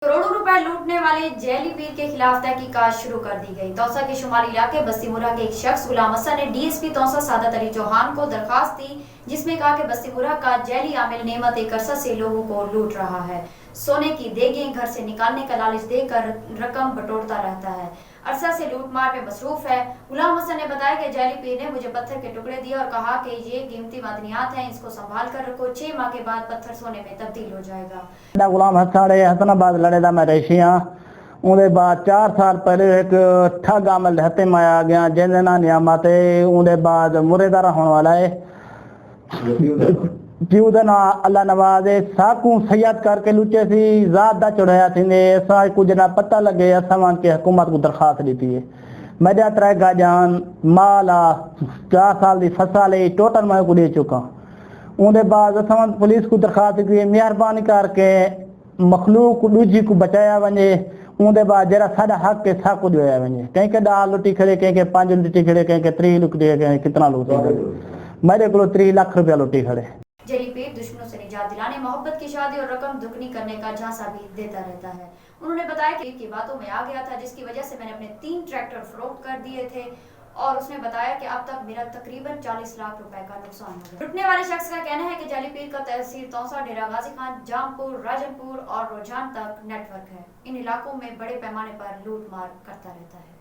करोड़ों रुपए लूटने वाले जैली पीर के खिलाफ तहकीकात शुरू कर दी गई। तौसा के शुमाली इलाके बस्ती मुरा के एक शख्स गुलाम हसन ने डीएसपी तौसा सादत अली चौहान को दरखास्त दी, जिसमें कहा कि बस्ती मुरा का जैली आमिल नेमत एक अरसा से लोगों को लूट रहा है। सोने की देगें घर से निकालने का लालच देकर रकम बटोरता रहता है। अरसा से लूटमार में मसरूफ है। गुलाम हसन ने बताया कि जैली पीर ने मुझे पत्थर के टुकड़े दिए और कहा कि ये कीमती मादनियात हैं, इसको संभाल कर रखो, 6 माह के बाद पत्थर सोने में तब्दील हो जाएगा। गुलाम हसन हसनाबाद लड़े दा मैं रही हाँ। उनके बाद 4 साल पहले एक ठग आमल हते में आ गया जिन्हें ना नियामत है। उनके बाद मुरेदार होने वाला है जीवदना अल्लाह नवाजे साकू सैयद करके लुचे सी जात दा चढ़ाया थी ने ऐसा कुछ ना पता लगे असमान के हुकूमत को दरखास्त दी थी। मेरा 3 गाजान माला 4 साल की फसल है टोटल मैं को दे चुका। उनके बाद असमान पुलिस को दरखास्त की मेहरबानी करके मखलूक दूजी को बचाया वने। उनके बाद जरा सादा हक के साकू दिया वने। कहीं के दाल लुटी खड़े, कहीं के 5 लुटी खड़े, कहीं के 3 लुटी खड़े, कितना लुटी मेरे को 3 लाख रुपया लुटी खड़े। जैली पीर दुश्मनों से निजात दिलाने, मोहब्बत की शादी और रकम दुगनी करने का झांसा भी देता रहता है। उन्होंने बताया कि की बातों में आ गया था, जिसकी वजह से मैंने अपने 3 ट्रैक्टर फरोख्त कर दिए थे और उसने बताया कि अब तक मेरा तकरीबन 40 लाख रुपए का नुकसान हो गया। लुटने वाले शख्स का कहना है कि जैली पीर का तहसील तौसा, डेरा गाजी खान, जामपुर, राजनपुर और रोजान तक नेटवर्क है। इन इलाकों में बड़े पैमाने पर लूट मार करता रहता है।